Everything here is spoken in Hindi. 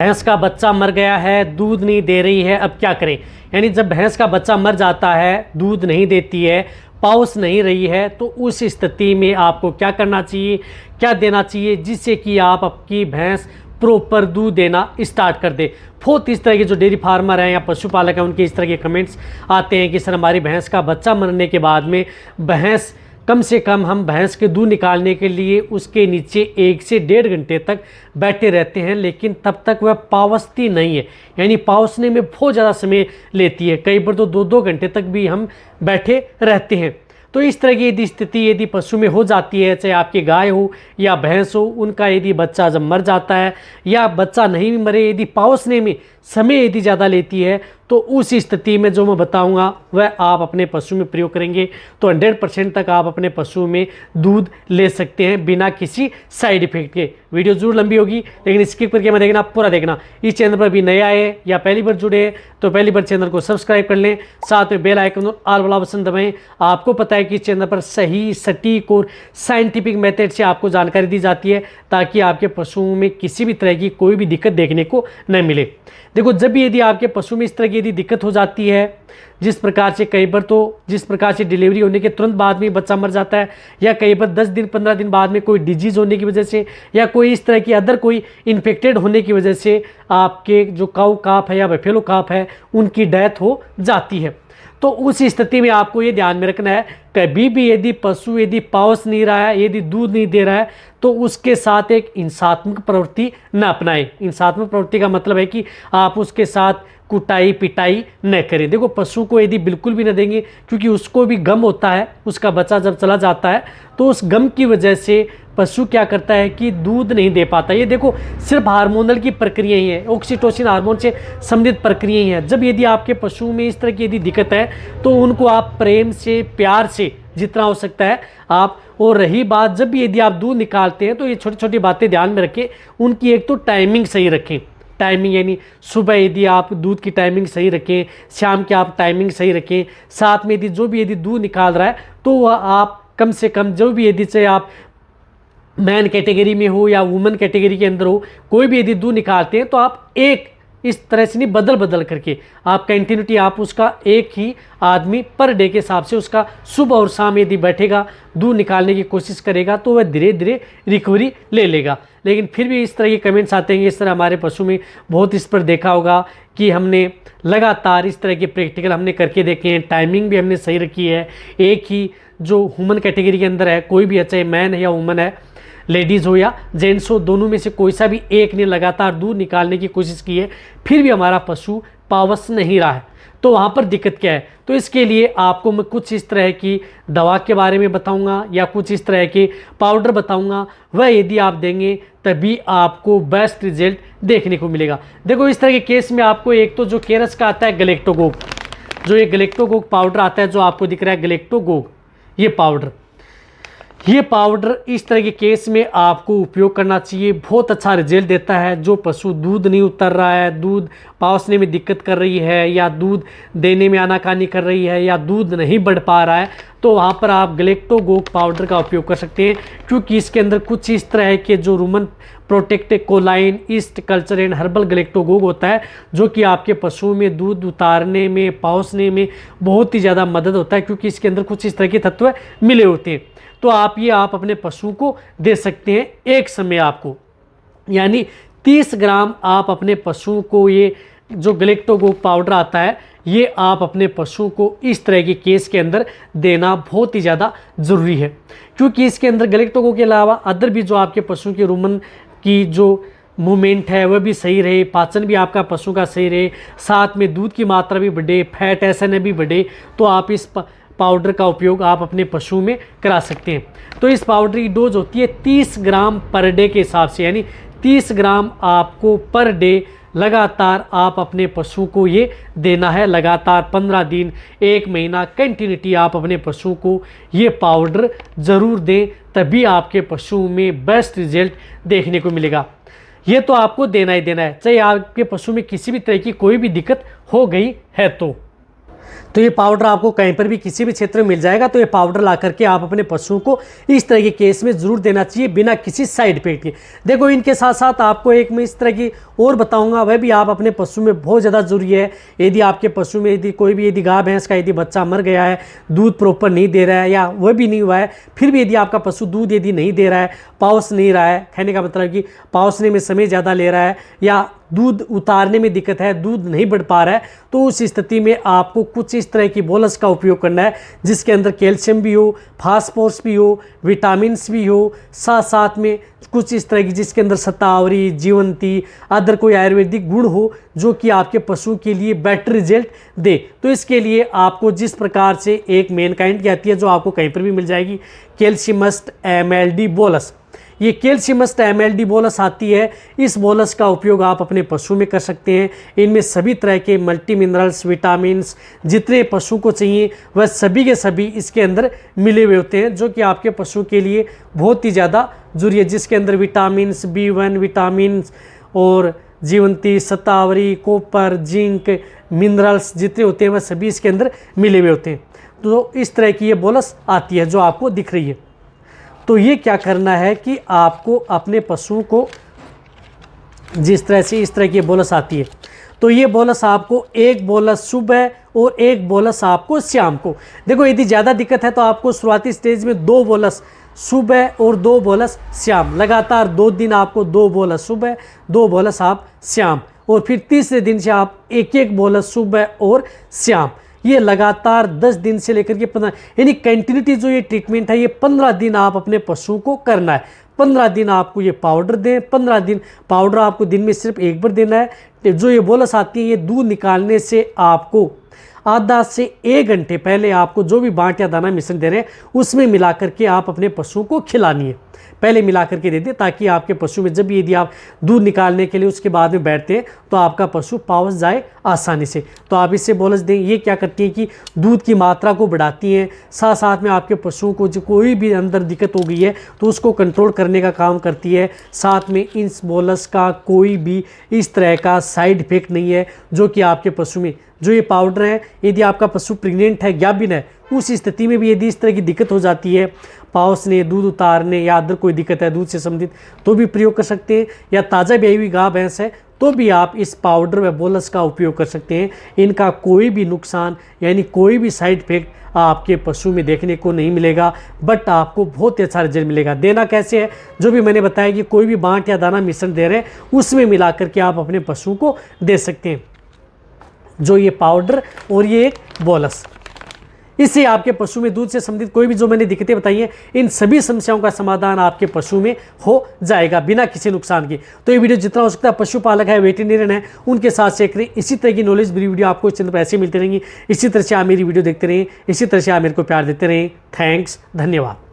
भैंस का बच्चा मर गया है, दूध नहीं दे रही है, अब क्या करें। यानी जब भैंस का बच्चा मर जाता है, दूध नहीं देती है, पाउस नहीं रही है, तो उस स्थिति में आपको क्या करना चाहिए, क्या देना चाहिए जिससे कि आप आपकी भैंस प्रॉपर दूध देना स्टार्ट कर दे। बहुत इस तरह के जो डेयरी फार्मर हैं या पशुपालक हैं उनके इस तरह के कमेंट्स आते हैं कि सर हमारी भैंस का बच्चा मरने के बाद में भैंस कम से कम हम भैंस के दूध निकालने के लिए उसके नीचे 1 से 1.5 घंटे तक बैठे रहते हैं, लेकिन तब तक वह पावसती नहीं है। यानी पावसने में बहुत ज़्यादा समय लेती है, कई बार तो 2-2 घंटे तक भी हम बैठे रहते हैं। तो इस तरह की यदि स्थिति यदि पशु में हो जाती है, चाहे आपकी गाय हो या भैंस हो, उनका यदि बच्चा जब मर जाता है या बच्चा नहीं भी मरे, यदि पावसने में समय यदि ज़्यादा लेती है, तो उस स्थिति में जो मैं बताऊंगा वह आप अपने पशु में प्रयोग करेंगे तो 100% तक आप अपने पशु में दूध ले सकते हैं बिना किसी साइड इफेक्ट के। वीडियो जरूर लंबी होगी, लेकिन स्किप करके मत देखना, पूरा देखना। इस चैनल पर भी नया है या पहली बार जुड़े हैं तो पहली बार चैनल को सब्सक्राइब कर लें, साथ में बेल आइकन और ऑल वाला बटन दबाएं। आपको पता है कि इस चैनल पर सही, सटीक और साइंटिफिक मेथड से आपको जानकारी दी जाती है ताकि आपके पशुओं में किसी भी तरह की कोई भी दिक्कत देखने को न मिले। देखो, जब भी यदि आपके पशु में इस तरह की यदि दिक्कत हो जाती है, जिस प्रकार से कई बार तो जिस प्रकार से डिलीवरी होने के तुरंत बाद में बच्चा मर जाता है, या कई बार 10 दिन 15 दिन बाद में कोई डिजीज़ होने की वजह से या कोई इस तरह की अदर कोई इन्फेक्टेड होने की वजह से आपके जो काऊ काफ है या बफेलो काफ है उनकी डेथ हो जाती है, तो उस स्थिति में आपको ये ध्यान में रखना है, कभी भी यदि पशु यदि पाउस नहीं रहा है, यदि दूध नहीं दे रहा है, तो उसके साथ एक हिंसात्मक प्रवृत्ति न अपनाएं। हिंसात्मक प्रवृत्ति का मतलब है कि आप उसके साथ कुटाई पिटाई न करें। देखो, पशु को यदि बिल्कुल भी न देंगे, क्योंकि उसको भी गम होता है, उसका बच्चा जब चला जाता है तो उस गम की वजह से पशु क्या करता है कि दूध नहीं दे पाता। ये देखो, सिर्फ हार्मोनल की प्रक्रिया ही है, ऑक्सीटोसिन हार्मोन से संबंधित प्रक्रिया ही है। जब यदि आपके पशु में इस तरह की यदि दिक्कत है तो उनको आप प्रेम से, प्यार से जितना हो सकता है आप, और रही बात जब भी यदि आप दूध निकालते हैं तो ये छोटी छोटी बातें ध्यान में रखें। उनकी एक तो टाइमिंग सही रखें, टाइमिंग यानी सुबह यदि आप दूध की टाइमिंग सही रखें, शाम की आप टाइमिंग सही रखें। साथ में यदि जो भी यदि दूध निकाल रहा है तो वह आप कम से कम जो भी यदि चाहे आप मैन कैटेगरी में हो या वुमेन कैटेगरी के अंदर हो, कोई भी यदि दूध निकालते हैं तो आप एक इस तरह से नहीं, बदल बदल करके आप कंटिन्यूटी आप उसका एक ही आदमी पर डे के हिसाब से उसका सुबह और शाम यदि बैठेगा दूध निकालने की कोशिश करेगा तो वह धीरे धीरे रिकवरी ले लेगा। लेकिन फिर भी इस तरह के कमेंट्स आते हैं, इस तरह हमारे पशु में बहुत इस पर देखा होगा कि हमने लगातार इस तरह के प्रैक्टिकल हमने करके देखे हैं, टाइमिंग भी हमने सही रखी है, एक ही जो ह्यूमन कैटेगरी के अंदर है, कोई भी चाहे मैन है या वुमन है, लेडीज़ हो या जेंट्स हो, दोनों में से कोई सा भी एक ने लगातार दूध निकालने की कोशिश की है, फिर भी हमारा पशु पावस नहीं रहा है, तो वहाँ पर दिक्कत क्या है। तो इसके लिए आपको मैं कुछ इस तरह की दवा के बारे में बताऊंगा या कुछ इस तरह के पाउडर बताऊंगा, वह यदि आप देंगे तभी आपको बेस्ट रिजल्ट देखने को मिलेगा। देखो, इस तरह के केस में आपको एक तो जो केरस का आता है गैलेक्टोगोग, जो ये गैलेक्टोगोग पाउडर आता है जो आपको दिख रहा है गैलेक्टोगोग, ये पाउडर इस तरह के केस में आपको उपयोग करना चाहिए। बहुत अच्छा रिजल्ट देता है। जो पशु दूध नहीं उतर रहा है, दूध पावसने में दिक्कत कर रही है या दूध देने में आनाकानी कर रही है या दूध नहीं बढ़ पा रहा है, तो वहाँ पर आप गैलेक्टोगोग पाउडर का उपयोग कर सकते हैं, क्योंकि इसके अंदर कुछ इस तरह के जो rumen protect choline yeast culture and herbal galactagogue होता है, जो कि आपके पशुओं में दूध उतारने में, पावसने में बहुत ही ज़्यादा मदद होता है, क्योंकि इसके अंदर कुछ इस तरह के तत्व मिले होते हैं। तो आप अपने पशु को दे सकते हैं एक समय आपको, यानी 30 ग्राम आप अपने पशु को, ये जो गैलेक्टोगोग पाउडर आता है ये आप अपने पशु को इस तरह के केस के अंदर देना बहुत ही ज़्यादा ज़रूरी है, क्योंकि इसके अंदर गैलेक्टोगोग के अलावा अदर भी जो आपके पशु के रूमन की जो मूवमेंट है वह भी सही रहे, पाचन भी आपका पशु का सही रहे, साथ में दूध की मात्रा भी बढ़े, फैट एसएनए भी बढ़े, तो आप इस पाउडर का उपयोग आप अपने पशु में करा सकते हैं। तो इस पाउडर की डोज होती है 30 ग्राम पर डे के हिसाब से, यानी 30 ग्राम आपको पर डे लगातार आप अपने पशु को ये देना है। लगातार 15 दिन, 1 महीना कंटिन्यूटी आप अपने पशु को ये पाउडर ज़रूर दें, तभी आपके पशु में बेस्ट रिजल्ट देखने को मिलेगा। ये तो आपको देना ही देना है, चाहे आपके पशु में किसी भी तरह की कोई भी दिक्कत हो गई है तो ये पाउडर आपको कहीं पर भी किसी भी क्षेत्र में मिल जाएगा। तो ये पाउडर ला करके आप अपने पशुओं को इस तरह के केस में ज़रूर देना चाहिए बिना किसी साइड इफेक्ट के। देखो, इनके साथ साथ आपको एक मैं इस तरह की और बताऊंगा, वह भी आप अपने पशु में बहुत ज़्यादा ज़रूरी है। यदि आपके पशु में यदि कोई भी यदि गाय भैंस का यदि बच्चा मर गया है, दूध प्रॉपर नहीं दे रहा है या वह भी नहीं हुआ है, फिर भी यदि आपका पशु दूध यदि नहीं दे रहा है, पाउस नहीं रहा है, कहने का मतलब कि पाउसने में समय ज़्यादा ले रहा है या दूध उतारने में दिक्कत है, दूध नहीं बढ़ पा रहा है, तो उस स्थिति में आपको कुछ इस तरह की बोलस का उपयोग करना है जिसके अंदर कैल्शियम भी हो, फास्फोरस भी हो, विटामिन्स भी हो, साथ साथ में कुछ इस तरह की जिसके अंदर शतावरी, जीवंती, अदर कोई आयुर्वेदिक गुण हो जो कि आपके पशु के लिए बेटर रिजल्ट दे। तो इसके लिए आपको जिस प्रकार से एक मेनकाइंड की आती है जो आपको कहीं पर भी मिल जाएगी, कैल्शियमस्ट MLD बोलस, ये कैल्शियमस्ट MLD बोलस आती है। इस बोलस का उपयोग आप अपने पशु में कर सकते हैं। इनमें सभी तरह के मल्टी मिनरल्स, विटामिन्स जितने पशु को चाहिए वह सभी के सभी इसके अंदर मिले हुए होते हैं जो कि आपके पशु के लिए बहुत ही ज़्यादा जरूरी है, जिसके अंदर विटामिन्स B1 विटामिन्स और जीवंती, शतावरी, कॉपर, जिंक, मिनरल्स जितने होते हैं वह सभी इसके अंदर मिले हुए होते हैं। तो इस तरह की ये बोलस आती है जो आपको दिख रही है। तो ये क्या करना है कि आपको अपने पशु को जिस तरह से इस तरह की बोलस आती है, तो ये बोलस आपको एक बोलस सुबह और एक बोलस आपको शाम को। देखो यदि ज़्यादा दिक्कत है तो आपको शुरुआती स्टेज में 2 बोलस सुबह और 2 बोलस शाम, लगातार 2 दिन आपको 2 बोलस सुबह, 2 बोलस आप शाम, और फिर तीसरे दिन से आप एक बोलस सुबह और शाम। ये लगातार 10 दिन से लेकर के 15, यानी कंटिन्यूटी जो ये ट्रीटमेंट है ये 15 दिन आप अपने पशु को करना है। 15 दिन आपको ये पाउडर दें, 15 दिन पाउडर आपको दिन में सिर्फ एक बार देना है। जो ये बोलस आती है ये दूध निकालने से आपको आधा से 1 घंटे पहले आपको जो भी बांट या दाना मिश्रण दे रहे हैं उसमें मिला करके आप अपने पशु को खिलानी है। पहले मिला करके दे दें ताकि आपके पशु में जब भी यदि आप दूध निकालने के लिए उसके बाद में बैठते हैं तो आपका पशु पाउस जाए आसानी से। तो आप इससे बोलस दें। ये क्या करती है कि दूध की मात्रा को बढ़ाती हैं, साथ साथ में आपके पशुओं को जो कोई भी अंदर दिक्कत हो गई है तो उसको कंट्रोल करने का काम करती है। साथ में इस बोलस का कोई भी इस तरह का साइड इफेक्ट नहीं है जो कि आपके पशु में जो ये पाउडर है, यदि आपका पशु प्रेग्नेंट है, गाभिन है, उस स्थिति में भी यदि इस तरह की दिक्कत हो जाती है, पाउसने, दूध उतारने या अदर कोई दिक्कत है दूध से संबंधित, तो भी प्रयोग कर सकते हैं। या ताज़ा ब्याई हुई गाय भैंस है तो भी आप इस पाउडर व बोलस का उपयोग कर सकते हैं। इनका कोई भी नुकसान यानी कोई भी साइड इफेक्ट आपके पशु में देखने को नहीं मिलेगा, बट आपको बहुत ही अच्छा रिजल्ट मिलेगा। देना कैसे है, जो भी मैंने बताया कि कोई भी बांट या दाना मिश्रण दे रहे हैं उसमें मिला करके आप अपने पशु को दे सकते हैं। जो ये पाउडर और ये एक बोलस, इससे आपके पशु में दूध से संबंधित कोई भी जो मैंने दिक्कतें बताई हैं इन सभी समस्याओं का समाधान आपके पशु में हो जाएगा बिना किसी नुकसान के। तो ये वीडियो जितना हो सकता है पशुपालक है, वेटेरियन है, उनके साथ शेयर करें। इसी तरह की नॉलेज भरी वीडियो आपको इस चैनल पर ऐसे मिलती रहेंगी। इसी तरह से आप मेरी वीडियो देखते रहें, इसी तरह से आप मेरे को प्यार देते रहें। थैंक्स, धन्यवाद।